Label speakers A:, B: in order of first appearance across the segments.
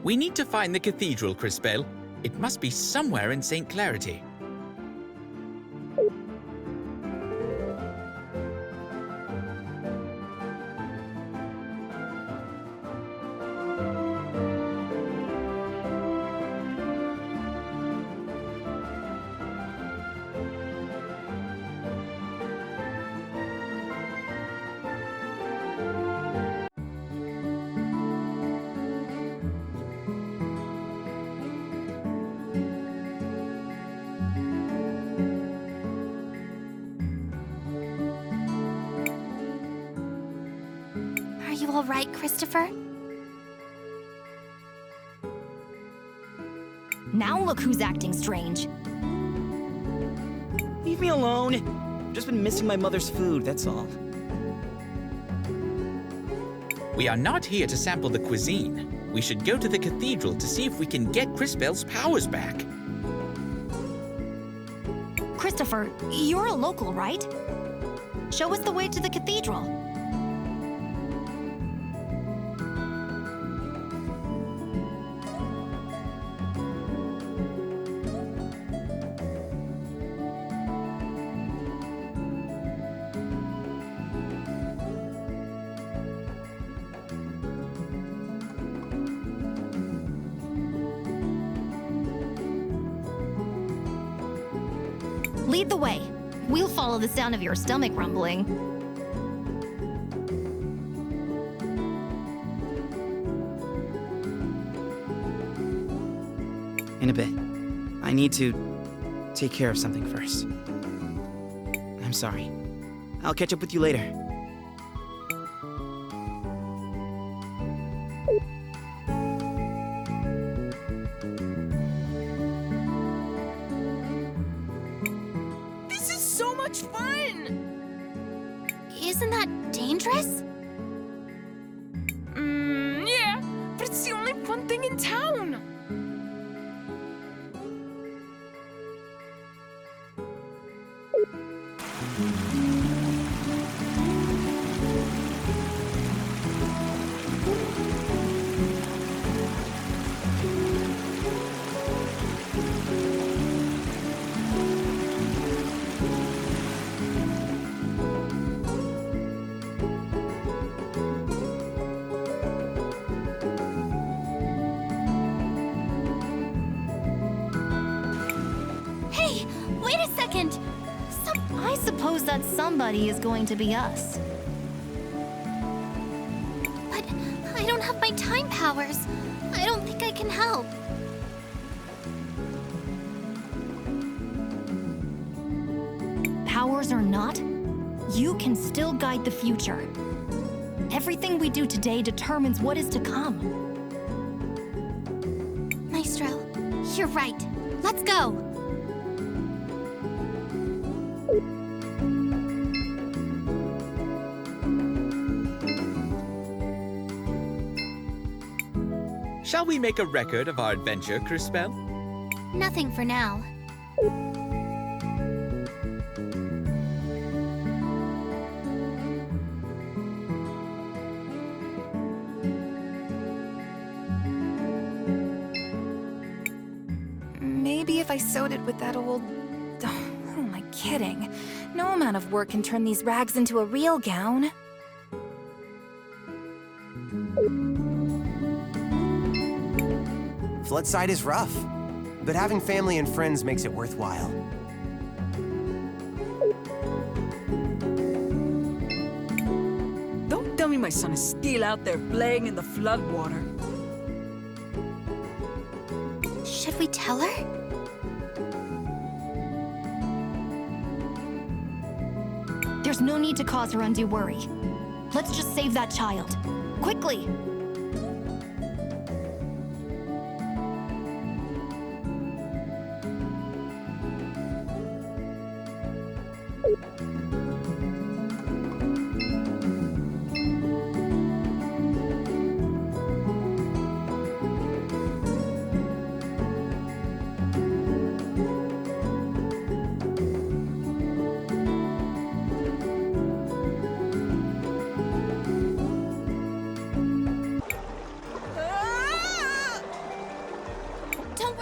A: We need to find the cathedral, CrisTales. It must be somewhere in St. Clarity.
B: Are you all right, Christopher?
C: Now look who's acting strange.
D: Leave me alone. I've just been missing my mother's food, that's all.
A: We are not here to sample the cuisine. We should go to the cathedral to see if we can get CrisTales' powers back.
C: Christopher, you're a local, right? Show us the way to the cathedral. Lead the way. We'll follow the sound of your stomach rumbling.
D: In a bit. I need to take care of something first. I'm sorry. I'll catch up with you later.
B: Isn't that dangerous?
E: Yeah, but it's the only fun thing in town.
B: Hey, wait a second!
C: I suppose that somebody is going to be us.
B: But I don't have my time powers. I don't think I can help.
C: Powers or not, you can still guide the future. Everything we do today determines what is to come.
B: Maestro, you're right. Let's go!
A: Shall we make a record of our adventure, CrisTales?
B: Nothing for now.
E: Maybe if I sewed it with that old... Oh, who am I kidding? No amount of work can turn these rags into a real gown.
F: Floodside is rough, but having family and friends makes it worthwhile.
G: Don't tell me my son is still out there playing in the floodwater.
B: Should we tell her?
C: There's no need to cause her undue worry. Let's just save that child. Quickly!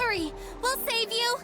B: worry. We'll save you.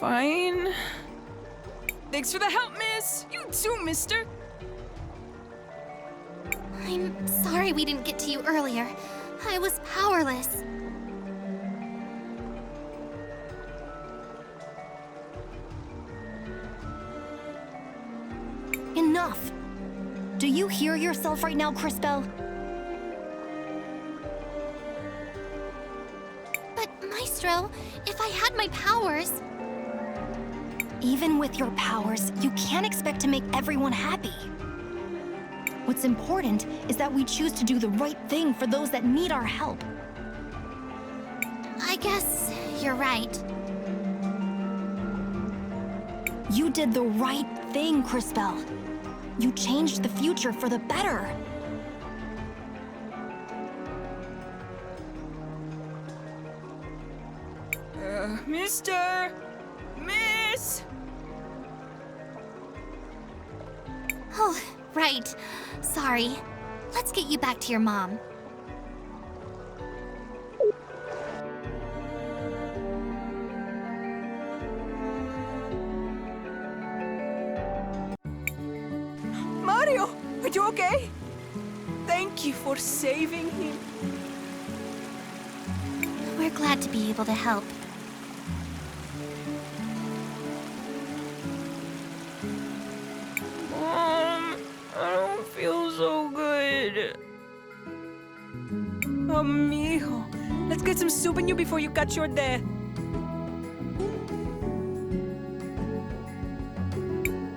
G: Fine. Thanks for the help, miss. You too, mister.
B: I'm sorry we didn't get to you earlier. I was powerless.
C: Enough! Do you hear yourself right now, CrisTales?
B: But, Maestro, if I had my powers...
C: Even with your powers, you can't expect to make everyone happy. What's important is that we choose to do the right thing for those that need our help.
B: I guess you're right.
C: You did the right thing, CrisTales. You changed the future for the better.
G: Mister! Miss!
B: Oh, right. Sorry. Let's get you back to your mom.
G: Mario, are you okay? Thank you for saving him.
B: We're glad to be able to help.
G: Mom, I don't feel so good. Mijo, let's get some soup in you before you catch your day.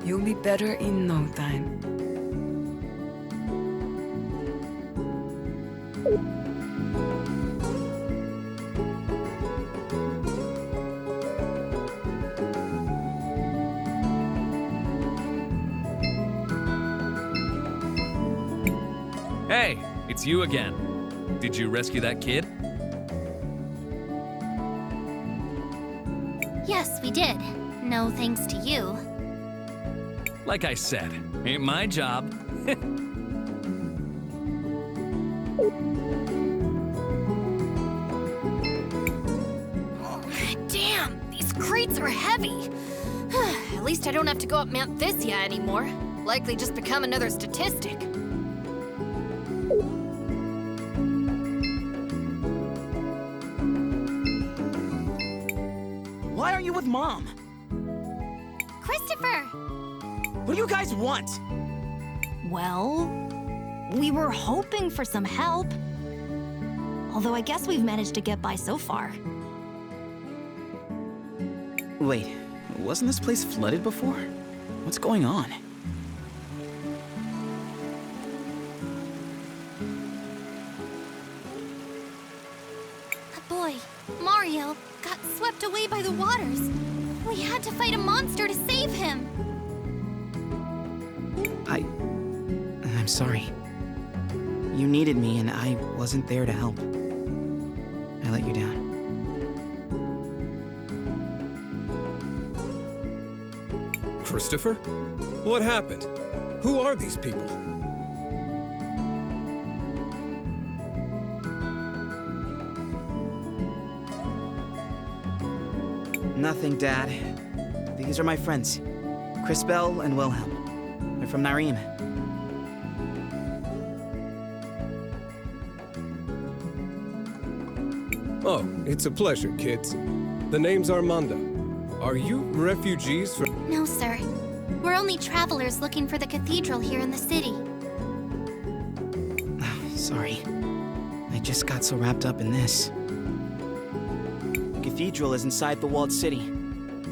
G: You'll be better in no time.
H: Hey, it's you again. Did you rescue that kid?
B: Yes, we did. No thanks to you.
H: Like I said, ain't my job.
C: Damn, these crates are heavy. At least I don't have to go up Mount Thysia anymore. Likely just become another statistic.
D: Why aren't you with Mom?
B: Christopher!
D: What do you guys want?
C: Well, we were hoping for some help. Although I guess we've managed to get by so far.
D: Wait, wasn't this place flooded before? What's going on?
B: A boy, Mario, got swept away by the waters. We had to fight a monster to save him.
D: I'm sorry. You needed me and I wasn't there to help. I let you down.
I: Christopher? What happened? Who are these people?
D: Nothing, Dad. These are my friends, Crisbel and Wilhelm. They're from Narim.
I: Oh, it's a pleasure, kids. The name's Armando. Are you refugees from...
B: No, sir. We're only travelers looking for the cathedral here in the city.
D: Sorry. I just got so wrapped up in this. The cathedral is inside the walled city.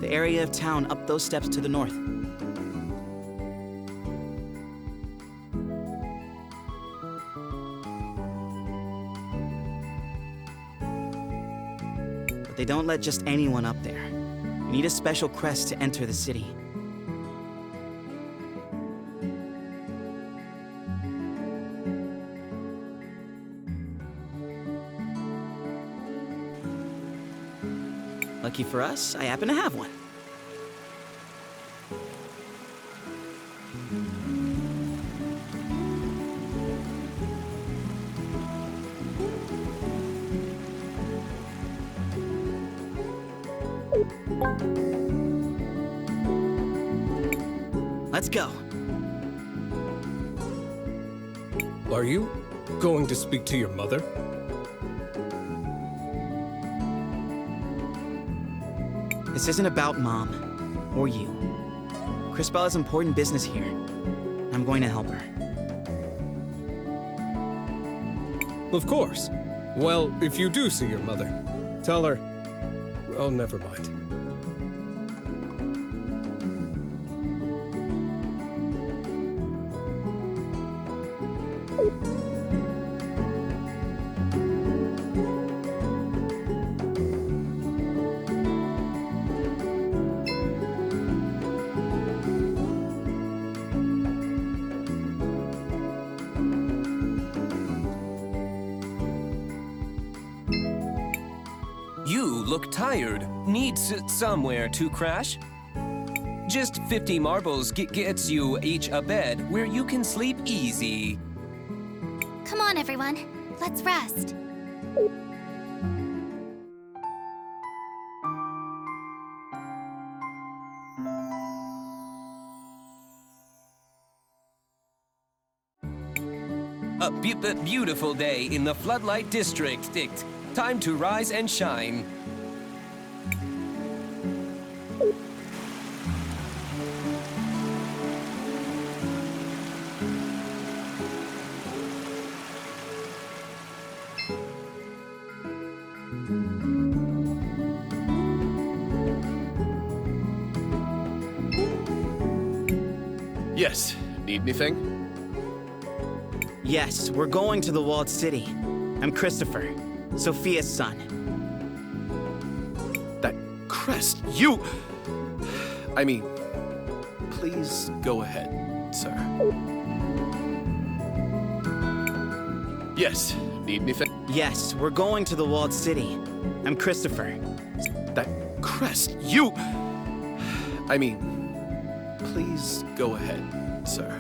D: The area of town up those steps to the north. But they don't let just anyone up there. You need a special crest to enter the city. Lucky for us, I happen to have one. Let's go.
I: Are you going to speak to your mother?
D: This isn't about Mom, or you. Crisbel has important business here. I'm going to help her.
I: Of course. Well, if you do see your mother, tell her... Oh, never mind.
J: You look tired. Needs somewhere to crash? Just 50 marbles gets you each a bed where you can sleep easy.
B: Come on, everyone. Let's rest.
J: A beautiful day in the Floodlight District. Time to rise and shine.
I: Yes. Need anything?
D: Yes, we're going to the walled city. I'm Christopher, Sophia's son.
I: That crest, you... I mean, please go ahead, sir. Yes. Need anything?
D: Yes, we're going to the walled city. I'm Christopher.
I: That crest, you... I mean, please go ahead, sir.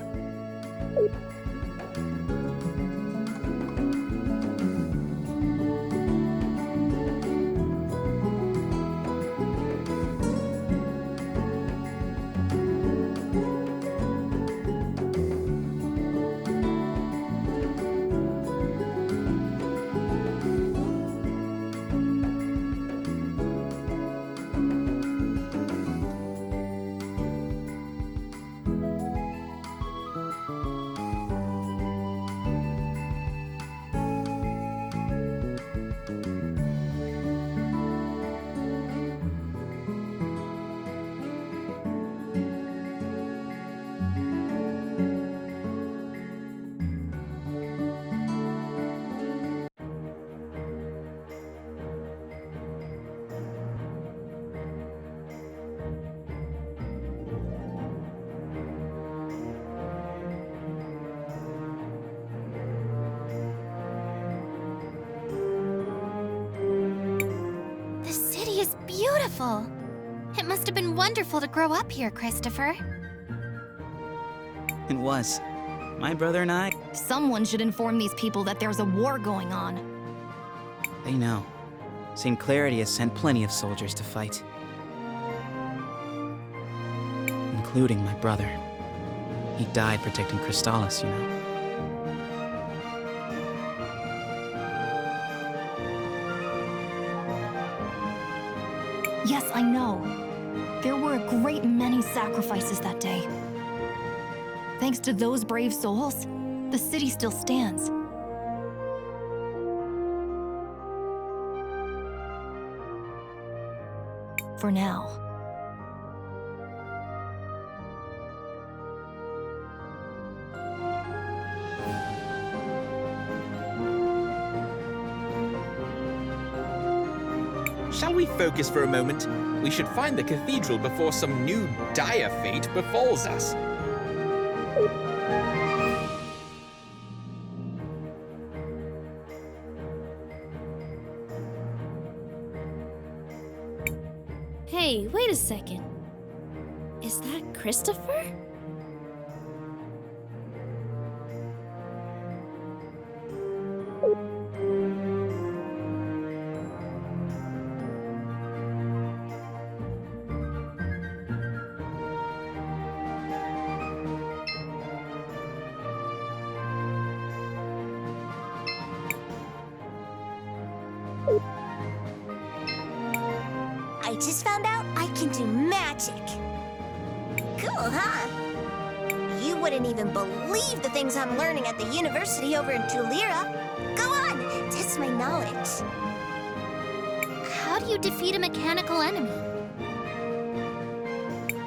B: The city is beautiful. It must have been wonderful to grow up here, Christopher.
D: It was. My brother and I,
C: Someone should inform these people that there's a war going on.
D: they know. St. Clarity has sent plenty of soldiers to fight. Including my brother. He died protecting CrisTales, you know.
C: Yes, I know. There were a great many sacrifices that day. Thanks to those brave souls, the city still stands. For now.
A: Shall we focus for a moment? We should find the cathedral before some new dire fate befalls us.
K: Hey, wait a second. Is that Christopher?
L: I just found out I can do magic. Cool, huh? You wouldn't even believe the things I'm learning at the university over in Tulira. Go on, test my knowledge.
B: How do you defeat a mechanical enemy?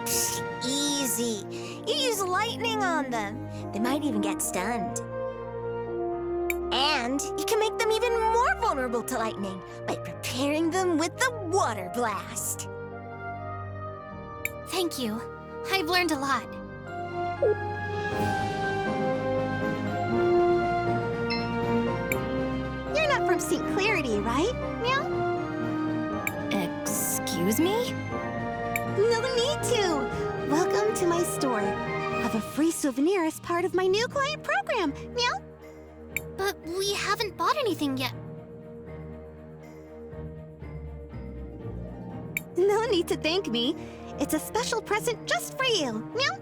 L: Psh, easy. You use lightning on them. They might even get stunned. And you can make them even more vulnerable to lightning by preparing them with the water blast.
B: Thank you. I've learned a lot.
L: You're not from St. Clarity, right? Meow?
C: Excuse me?
L: No need to. Welcome to my store. Have a free souvenir as part of my new client program. Meow?
B: But we haven't bought anything yet.
L: No need to thank me. It's a special present just for you. Meow?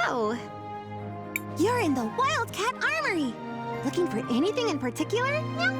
L: So, you're in the Wildcat Armory. Looking for anything in particular? Yeah?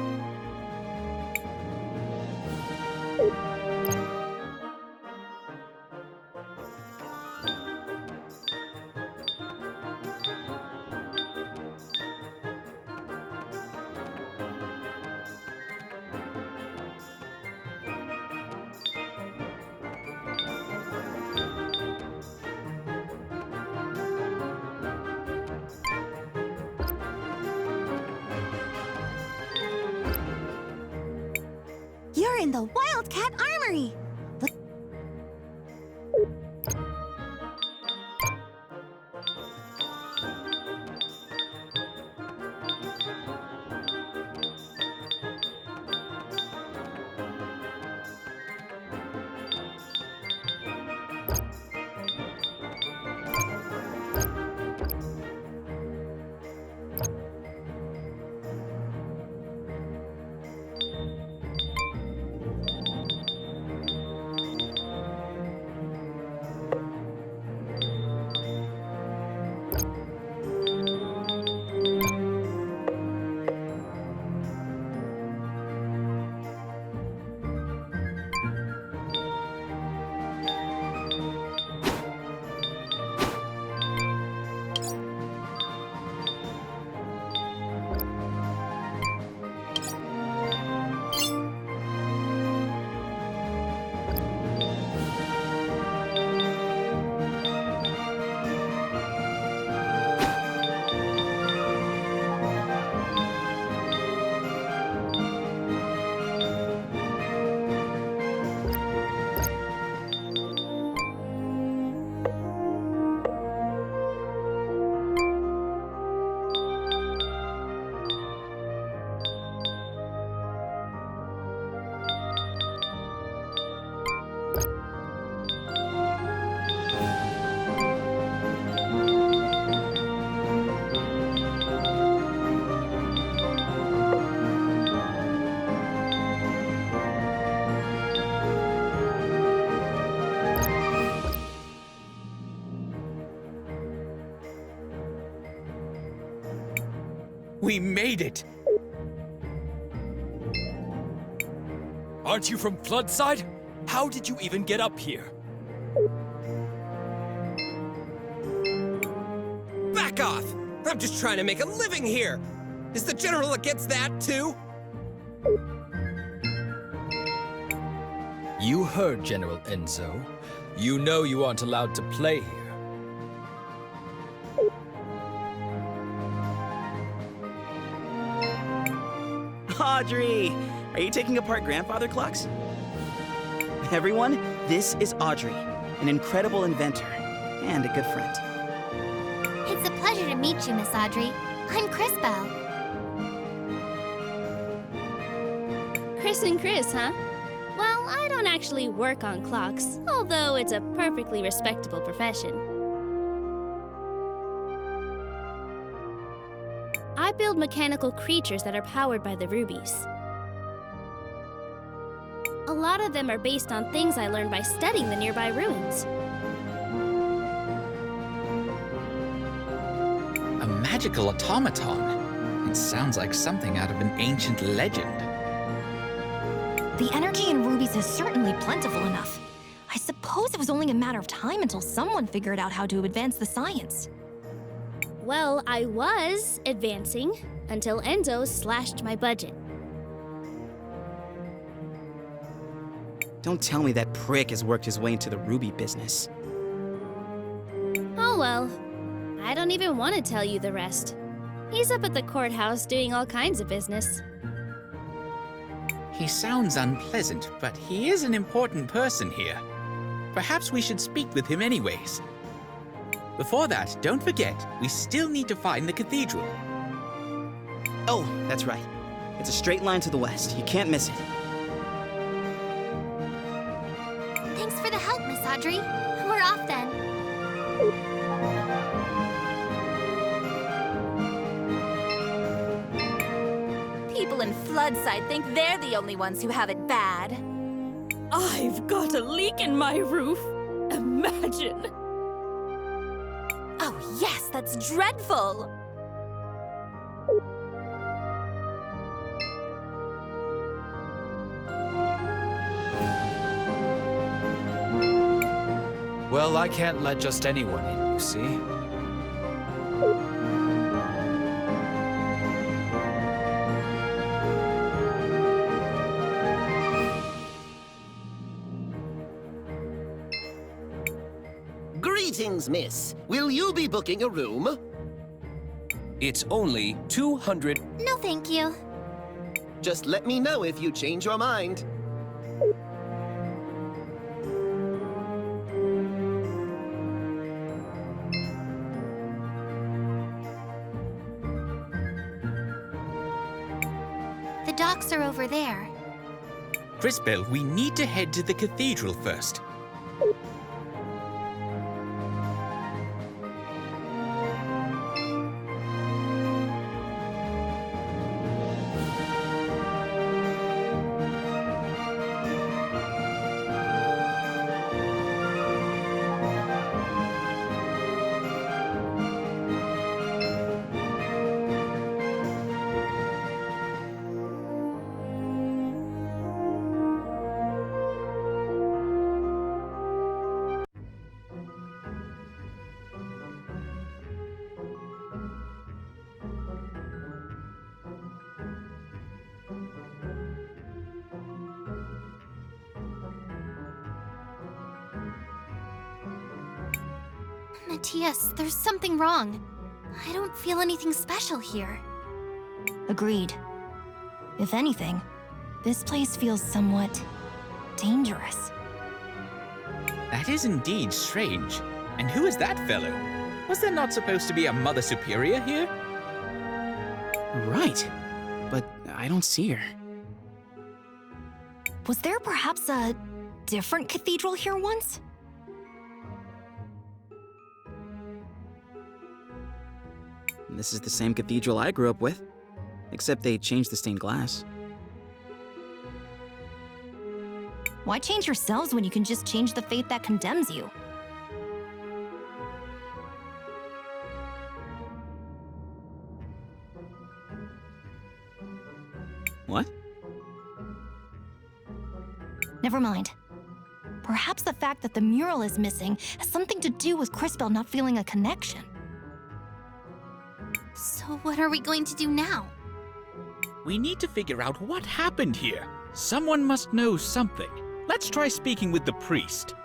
L: You're in the Wildcat Armory. Look.
A: We made it!
M: Aren't you from Floodside? How did you even get up here?
N: Back off! I'm just trying to make a living here! Is the General against that, too?
M: You heard General Enzo. You know you aren't allowed to play here.
D: Audrey! Are you taking apart grandfather clocks? Everyone, this is Audrey, an incredible inventor and a good friend.
B: It's a pleasure to meet you, Miss Audrey. I'm CrisTales.
K: Cris and Cris, huh? Well, I don't actually work on clocks, although it's a perfectly respectable profession. I build mechanical creatures that are powered by the rubies. A lot of them are based on things I learned by studying the nearby ruins.
A: A magical automaton. It sounds like something out of an ancient legend.
C: The energy in rubies is certainly plentiful enough. I suppose it was only a matter of time until someone figured out how to advance the science.
K: Well, I was advancing until Enzo slashed my budget.
D: Don't tell me that prick has worked his way into the ruby business.
K: Oh well, I don't even want to tell you the rest. He's up at the courthouse doing all kinds of business.
A: He sounds unpleasant, but he is an important person here. Perhaps we should speak with him anyways. Before that, don't forget, we still need to find the cathedral.
D: Oh, that's right. It's a straight line to the west. You can't miss it.
B: Thanks for the help, Miss Audrey. We're off then.
E: People in Floodside think they're the only ones who have it bad.
G: I've got a leak in my roof. Imagine.
E: Oh, That's dreadful!
O: Well, I can't let just anyone in, you see?
P: Greetings, miss. Will you be booking a room?
J: It's only 200.
B: No, thank you.
P: Just let me know if you change your mind.
B: The docks are over there.
A: CrisTales, we need to head to the cathedral first.
B: Matthias, there's something wrong. I don't feel anything special here.
C: Agreed. If anything, this place feels somewhat dangerous.
A: That is indeed strange. And who is that fellow? Was there not supposed to be a Mother Superior here?
D: Right. But I don't see her.
C: Was there perhaps a different cathedral here once?
D: This is the same cathedral I grew up with, except they changed the stained glass.
C: Why change yourselves when you can just change the fate that condemns you?
D: What?
C: Never mind. Perhaps the fact that the mural is missing has something to do with CrisTales not feeling a connection.
B: So what are we going to do now?
A: We need to figure out what happened here. Someone must know something. Let's try speaking with the priest.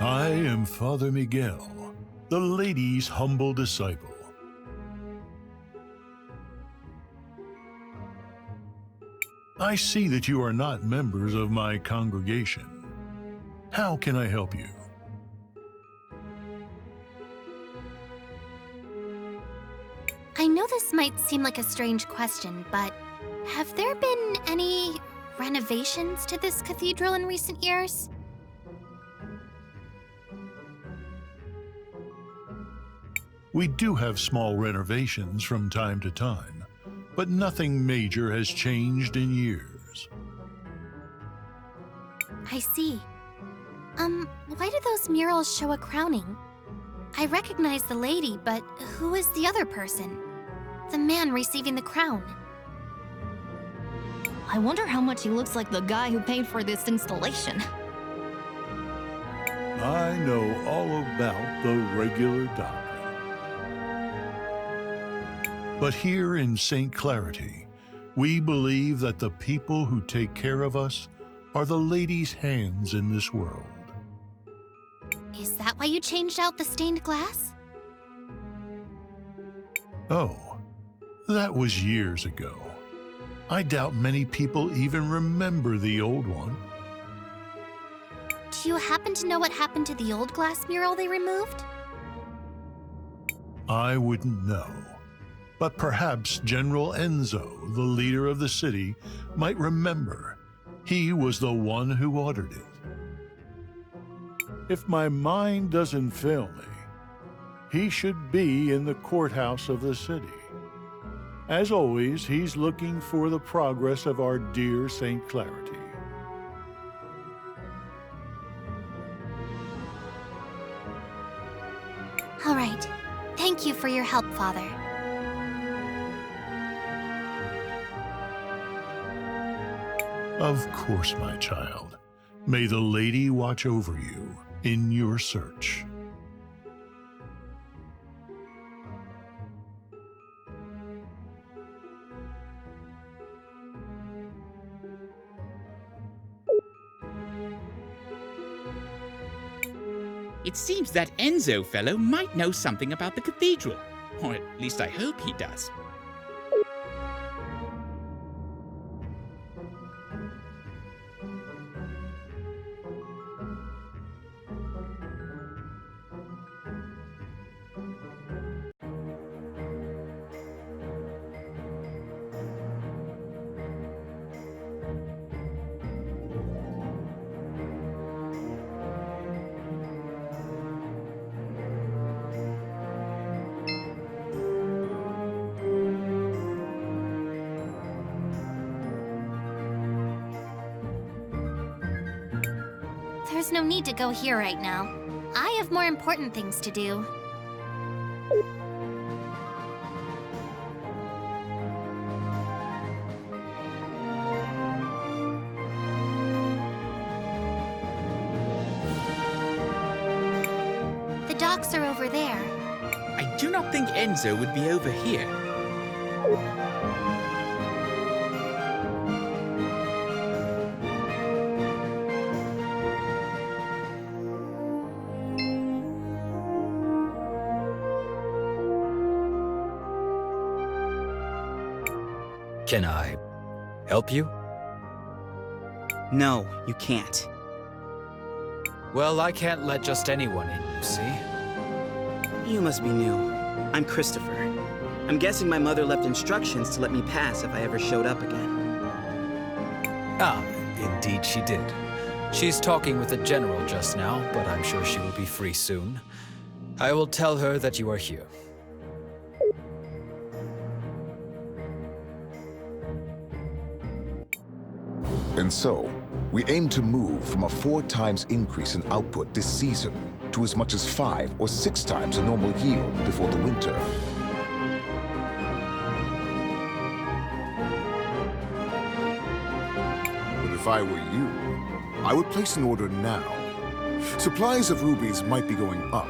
Q: I am Father Miguel, the lady's humble disciple. I see that you are not members of my congregation. How can I help you?
B: I know this might seem like a strange question, but have there been any renovations to this cathedral in recent years?
Q: We do have small renovations from time to time, but nothing major has changed in years.
B: I see. Why do those murals show a crowning? I recognize the lady, but who is the other person? The man receiving the crown.
C: I wonder how much he looks like the guy who paid for this installation.
Q: I know all about the regular doctrine. But here in St. Clarity, we believe that the people who take care of us are the lady's hands in this world.
B: Is that why you changed out the stained glass?
Q: Oh, that was years ago. I doubt many people even remember the old one.
B: Do you happen to know what happened to the old glass mural they removed?
Q: I wouldn't know. But perhaps General Enzo, the leader of the city, might remember. He was the one who ordered it. If my mind doesn't fail me, he should be in the courthouse of the city. As always, he's looking for the progress of our dear St. Clarity.
B: All right. Thank you for your help, Father.
Q: Of course, my child. May the Lady watch over you in your search.
A: It seems that Enzo fellow might know something about the cathedral. Or at least I hope he does.
B: There's no need to go here right now. I have more important things to do. The docks are over there.
A: I do not think Enzo would be over here.
O: Can I help you?
D: No, you can't.
O: Well, I can't let just anyone in, you see?
D: You must be new. I'm Christopher. I'm guessing my mother left instructions to let me pass if I ever showed up again.
O: Ah, indeed she did. She's talking with the general just now, but I'm sure she will be free soon. I will tell her that you are here.
R: And so, we aim to move from a 4 times increase in output this season to as much as 5 or 6 times the normal yield before the winter. But if I were you, I would place an order now. Supplies of rubies might be going up,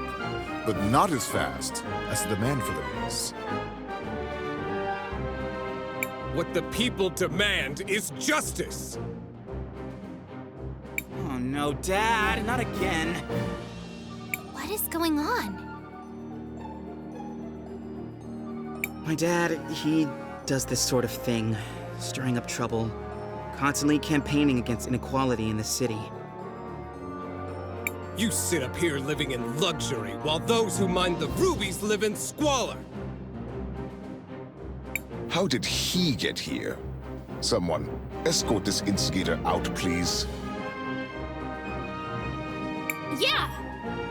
R: but not as fast as the demand for them is.
N: What the people demand is justice!
D: Oh no, Dad, not again.
B: What is going on?
D: My dad, he does this sort of thing, stirring up trouble, constantly campaigning against inequality in the city.
N: You sit up here living in luxury, while those who mine the rubies live in squalor!
R: How did he get here? Someone, escort this instigator out, please.
K: Yeah!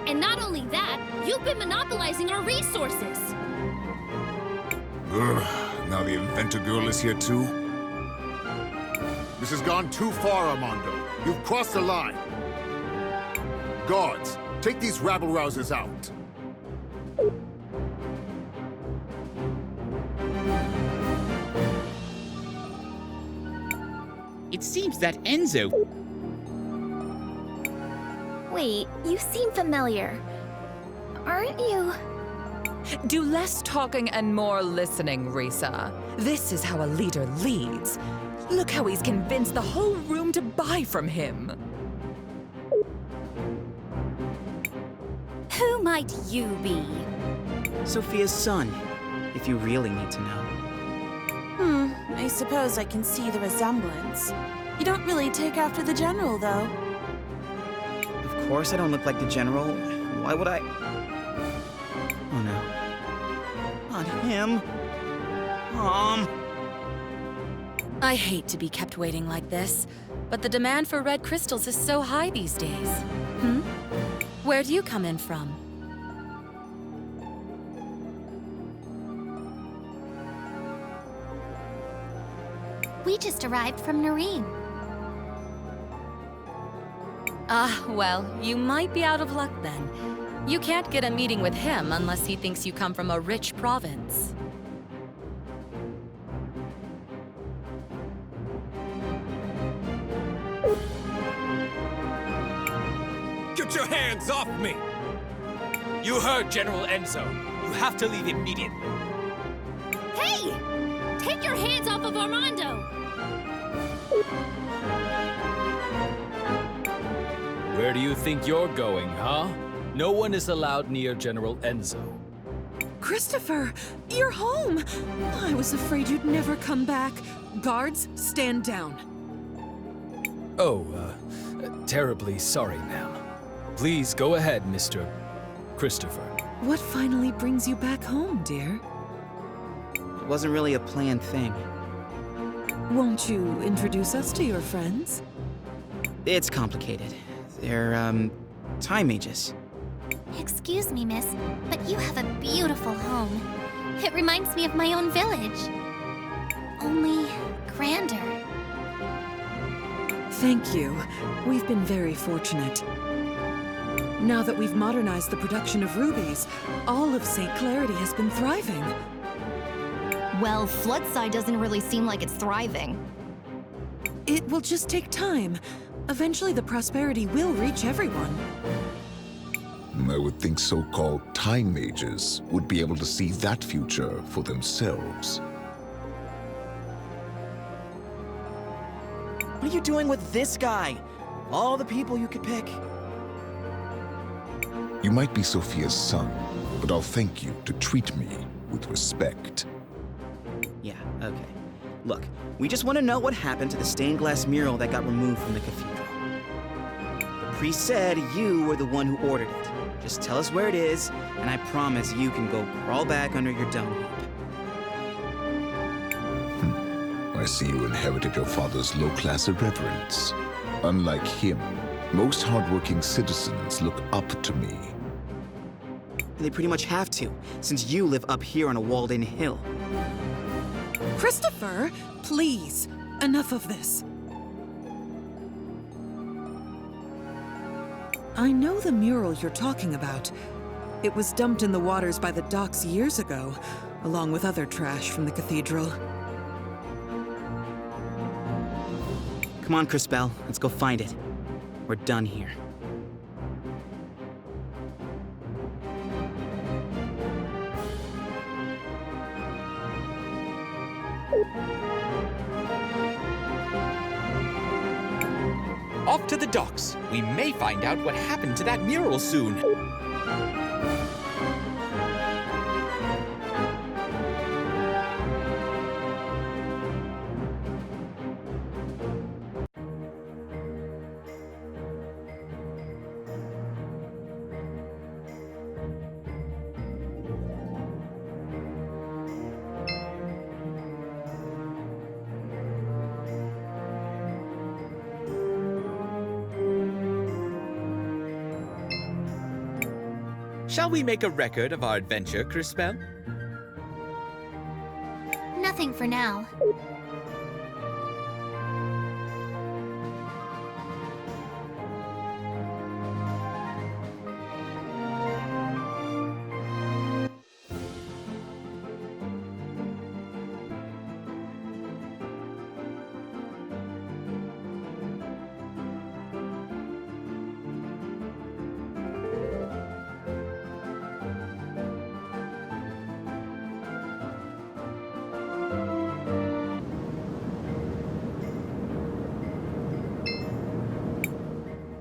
K: And not only that, you've been monopolizing our resources!
R: Ugh, now the inventor girl is here too?
S: This has gone too far, Armando. You've crossed the line. Guards, take these rabble-rousers out.
A: It seems that Enzo...
E: Wait, you seem familiar. Aren't you?
T: Do less talking and more listening, Risa. This is how a leader leads. Look how he's convinced the whole room to buy from him.
K: Who might you be?
D: Sophia's son, if you really need to know.
U: I suppose I can see the resemblance. You don't really take after the general, though.
D: Of course I don't look like the general. Why would I? Oh no. Not him.
V: I hate to be kept waiting like this, but the demand for red crystals is so high these days. Where do you come in from?
B: We just arrived from Nareem.
V: Ah, well, you might be out of luck then. You can't get a meeting with him unless he thinks you come from a rich province.
N: Get your hands off me!
M: You heard General Enzo. You have to leave immediately.
K: Hey! Take your hands off of Armando!
M: Where do you think you're going, huh? No one is allowed near General Enzo.
G: Christopher, you're home! I was afraid you'd never come back. Guards, stand down.
M: Oh, terribly sorry, ma'am. Please go ahead, Mr. Christopher.
G: What finally brings you back home, dear?
D: It wasn't really a planned thing.
G: Won't you introduce us to your friends?
D: It's complicated. They're, time mages.
B: Excuse me, miss, but you have a beautiful home. It reminds me of my own village. Only grander.
G: Thank you. We've been very fortunate. Now that we've modernized the production of rubies, all of St. Clarity has been thriving.
C: Well, Floodside doesn't really seem like it's thriving.
G: It will just take time. Eventually the prosperity will reach everyone.
R: I would think so-called time mages would be able to see that future for themselves.
D: What are you doing with this guy? All the people you could pick.
R: You might be Sophia's son, but I'll thank you to treat me with respect.
D: Yeah, okay. Look, we just want to know what happened to the stained glass mural that got removed from the cathedral. The priest said you were the one who ordered it. Just tell us where it is, and I promise you can go crawl back under your dome heap.
R: I see you inherited your father's low-class irreverence. Unlike him, most hardworking citizens look up to me.
D: They pretty much have to, since you live up here on a walled-in hill.
G: Christopher, please, enough of this. I know the mural you're talking about. It was dumped in the waters by the docks years ago, along with other trash from the cathedral.
D: Come on, Crispell, let's go find it. We're done here.
A: Off to the docks. We may find out what happened to that mural soon. Shall we make a record of our adventure, Crispell?
B: Nothing for now.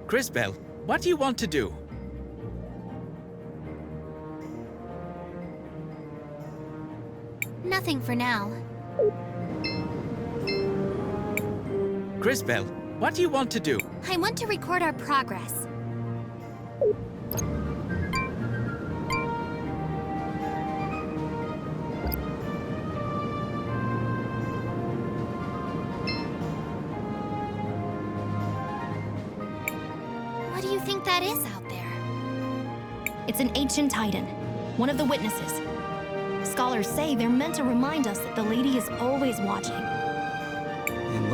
A: Crispell, what do you want to do?
B: Nothing for now.
A: Crispell, what do you want to do?
B: I want to record our progress. What do you think that is out there?
C: It's an ancient titan, one of the witnesses. Scholars say they're meant to remind us that the lady is always watching.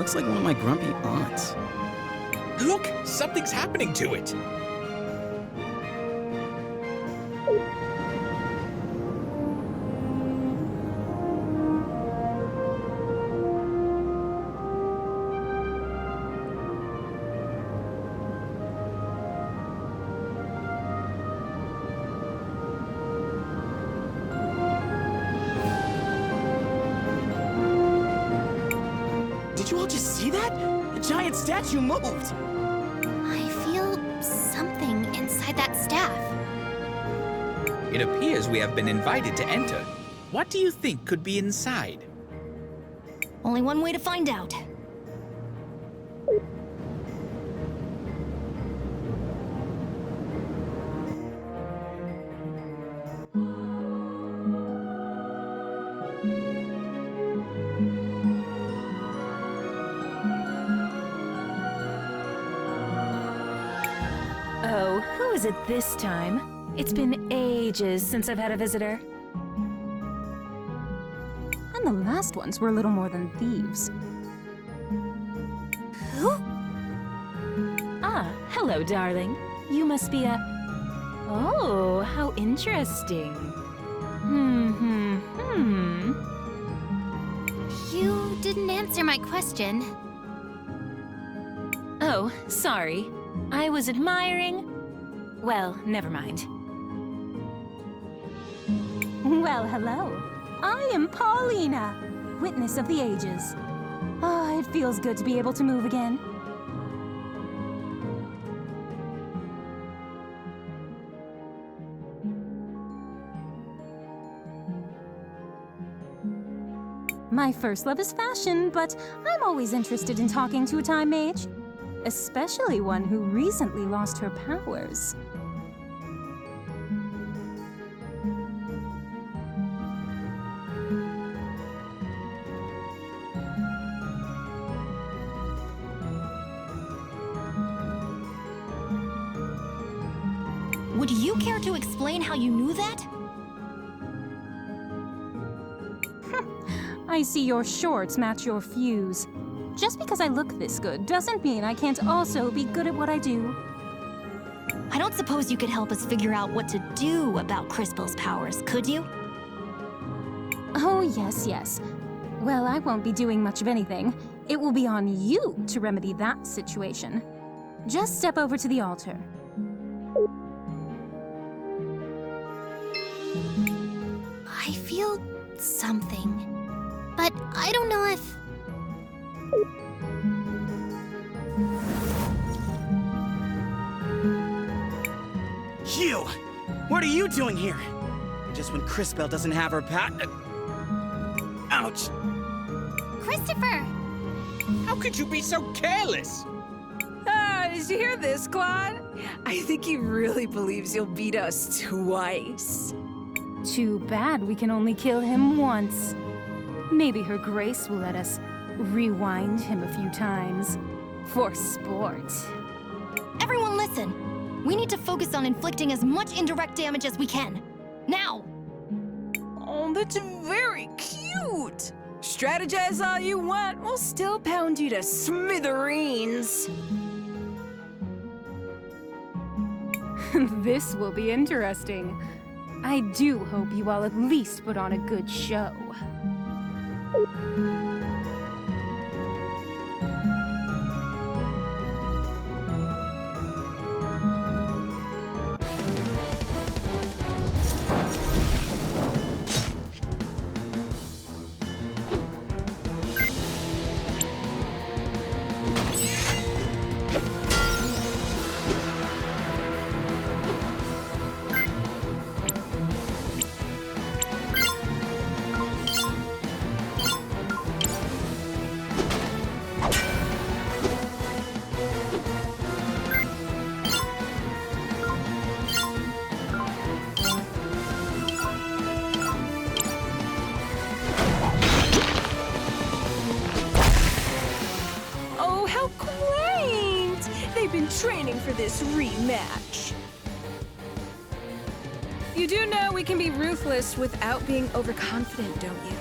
D: looks like one of my grumpy aunts.
A: Look! Something's happening to it!
D: Did you all just see that? The giant statue moved!
B: I feel something inside that staff.
A: It appears we have been invited to enter. What do you think could be inside?
C: Only one way to find out.
F: Oh, who is it this time? It's been ages since I've had a visitor. And the last ones were little more than thieves.
B: Who?
F: Ah, hello, darling. You must be a... Oh, how interesting.
B: You didn't answer my question.
F: Oh, sorry. I was admiring... Well, never mind. Well, hello. I am Paulina, witness of the ages. Ah, it feels good to be able to move again. My first love is fashion, but I'm always interested in talking to a time mage. Especially one who recently lost her powers.
C: Would you care to explain how you knew that?
F: I see your shorts match your fuse. Just because I look this good doesn't mean I can't also be good at what I do.
C: I don't suppose you could help us figure out what to do about CrisTales' powers, could you?
F: Oh, yes. Well, I won't be doing much of anything. It will be on you to remedy that situation. Just step over to the altar.
B: I feel something, but I don't know if...
D: You! What are you doing here? Just when CrisTales doesn't have her Ouch!
B: Christopher!
A: How could you be so careless?
H: Did you hear this, Claude? I think he really believes you'll beat us twice.
F: Too bad we can only kill him once. Maybe Her Grace will let us rewind him a few times. For sport.
C: Everyone listen! We need to focus on inflicting as much indirect damage as we can. Now!
H: Oh, that's very cute! Strategize all you want, we'll still pound you to smithereens.
F: This will be interesting. I do hope you all at least put on a good show.
H: Training for this rematch. You do know we can be ruthless without being overconfident, don't you?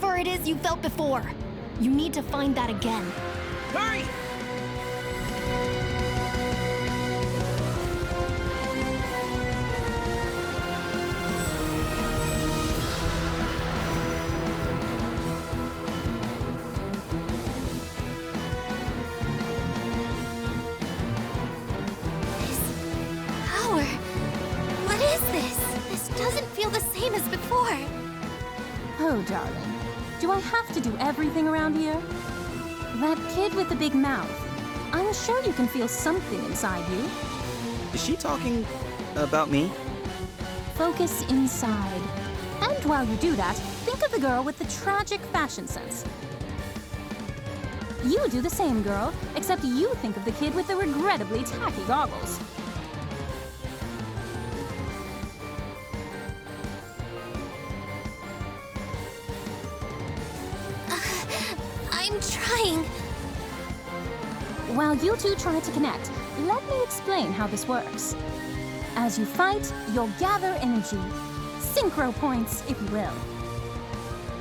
C: whatever it is you felt before. You need to find that again.
N: Hurry!
B: Power. What is this? This doesn't feel the same as before.
F: Oh, darling. Do I have to do everything around here? That kid with the big mouth. I'm sure you can feel something inside you.
D: Is she talking about me?
F: Focus inside. And while you do that, think of the girl with the tragic fashion sense. You do the same, girl, except you think of the kid with the regrettably tacky goggles.
B: I'm trying.
F: While you two try to connect, let me explain how this works. As you fight, you'll gather energy. Synchro points, if you will.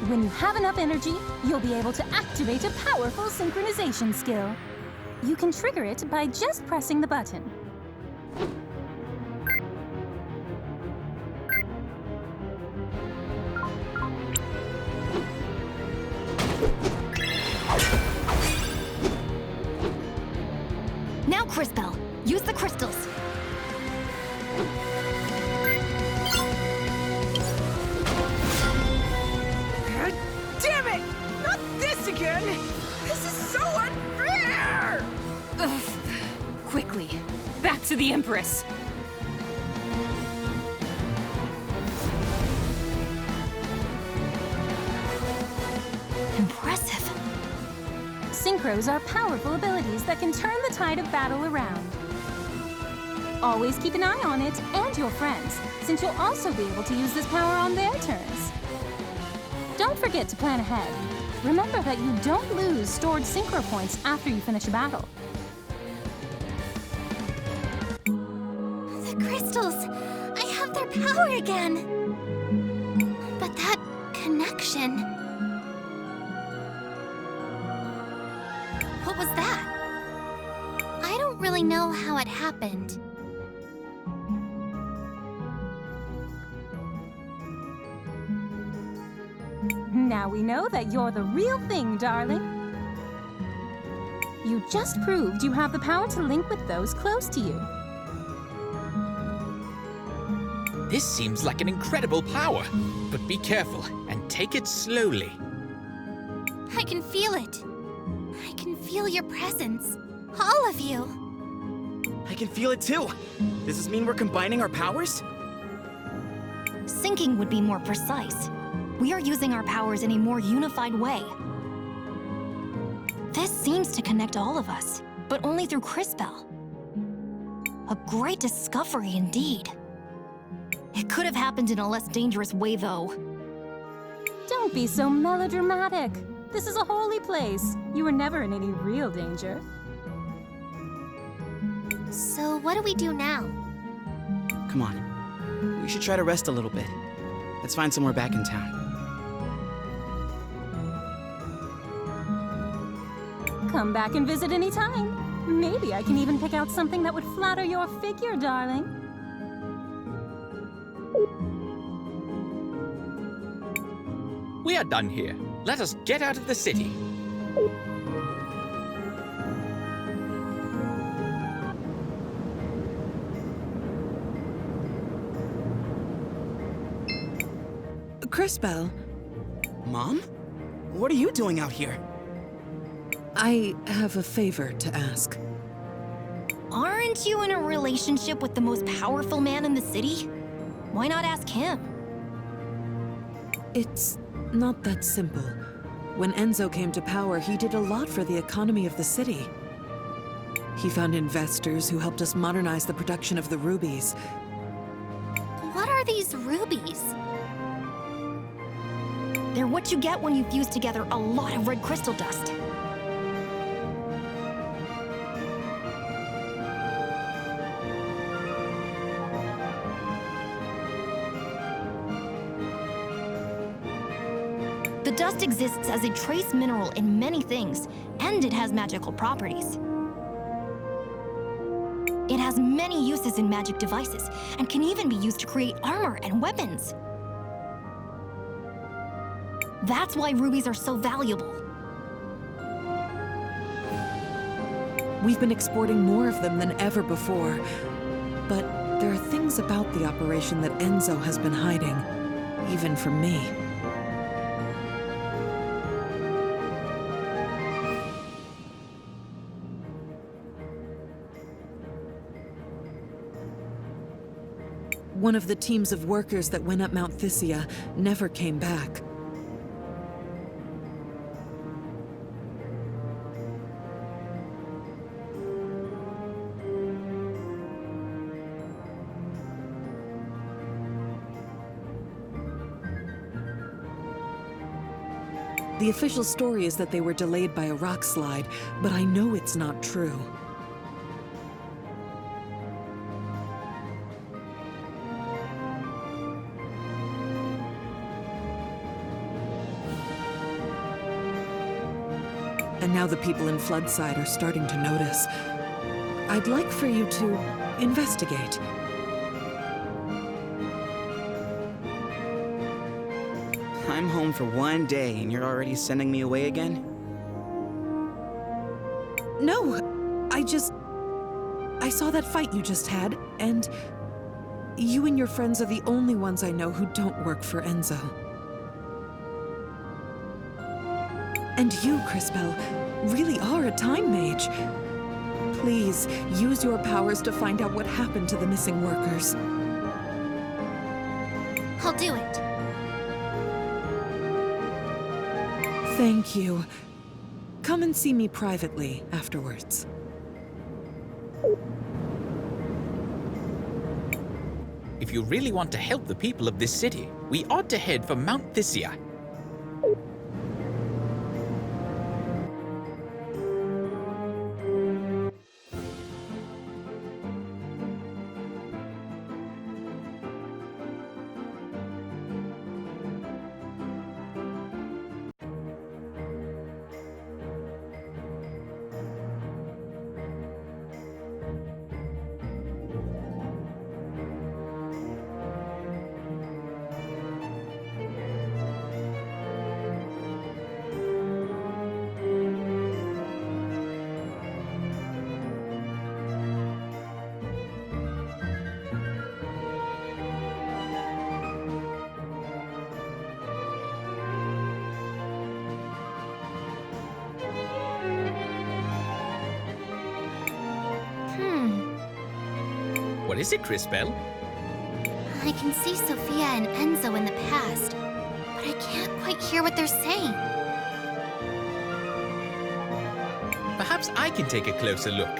F: When you have enough energy, you'll be able to activate a powerful synchronization skill. You can trigger it by just pressing the button.
C: Now, CrisTales, use the crystals.
H: God damn it! Not this again! This is so unfair! Ugh. Quickly, back to the Empress.
C: Impressive.
F: Synchros are powerful abilities that can turn the tide of battle around. Always keep an eye on it and your friends, since you'll also be able to use this power on their turns. Don't forget to plan ahead. Remember that you don't lose stored synchro points after you finish a battle.
B: The crystals! I have their power again! But that connection... What was that? I don't really know how it happened.
F: Now we know that you're the real thing, darling. You just proved you have the power to link with those close to you.
A: This seems like an incredible power, but be careful and take it slowly.
B: I can feel it. I can feel your presence. All of you.
D: I can feel it too. Does this mean we're combining our powers?
C: Syncing would be more precise. We are using our powers in a more unified way. This seems to connect all of us, but only through CrisTales. A great discovery indeed. It could have happened in a less dangerous way, though.
F: Don't be so melodramatic. This is a holy place. You were never in any real danger.
B: So what do we do now?
D: Come on. We should try to rest a little bit. Let's find somewhere back in town.
F: Come back and visit any time. Maybe I can even pick out something that would flatter your figure, darling.
A: We are done here. Let us get out of the city.
G: CrisTales,
D: Mom? What are you doing out here?
G: I have a favor to ask.
C: Aren't you in a relationship with the most powerful man in the city? Why not ask him?
G: It's not that simple. When Enzo came to power, he did a lot for the economy of the city. He found investors who helped us modernize the production of the rubies.
B: What are these rubies?
C: They're what you get when you fuse together a lot of red crystal dust. The dust exists exists as a trace mineral in many things, and it has magical properties. It has many uses in magic devices, and can even be used to create armor and weapons. That's why rubies are so valuable.
G: We've been exporting more of them than ever before, but there are things about the operation that Enzo has been hiding, even from me. One of the teams of workers that went up Mount Thysia never came back. The official story is that they were delayed by a rock slide, but I know it's not true. And now the people in Floodside are starting to notice. I'd like for you to investigate.
D: I'm home for one day and you're already sending me away again?
G: No, I saw that fight you just had, and you and your friends are the only ones I know who don't work for Enzo. And you, Crispell, really are a time mage. Please, use your powers to find out what happened to the missing workers.
B: I'll do it.
G: Thank you. Come and see me privately afterwards.
A: If you really want to help the people of this city, we ought to head for Mount Thysia. What is it, Crispell?
B: I can see Sophia and Enzo in the past, but I can't quite hear what they're saying.
A: Perhaps I can take a closer look.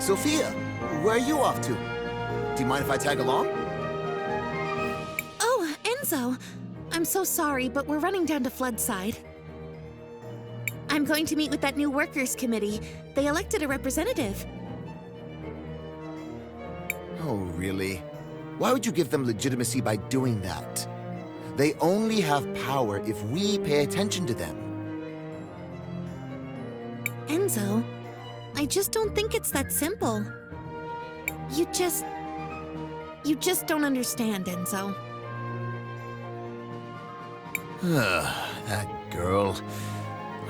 P: Sophia, where are you off to? Do you mind if I tag along?
I: Oh, Enzo. I'm so sorry, but we're running down to Floodside. I'm going to meet with that new workers' committee. They elected a representative.
P: Oh, really? Why would you give them legitimacy by doing that? They only have power if we pay attention to them.
I: Enzo, I just don't think it's that simple. You just don't understand, Enzo.
P: That girl.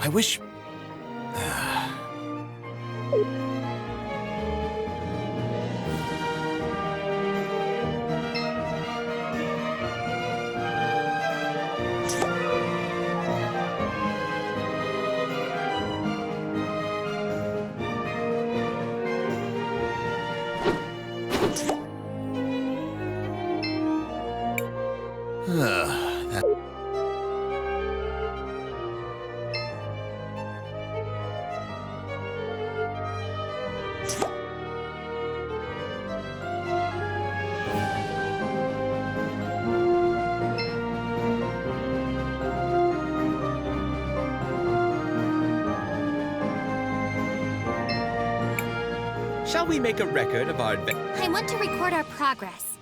P: I wish...
A: Shall we make a record of our adventure?
B: I want to record our progress.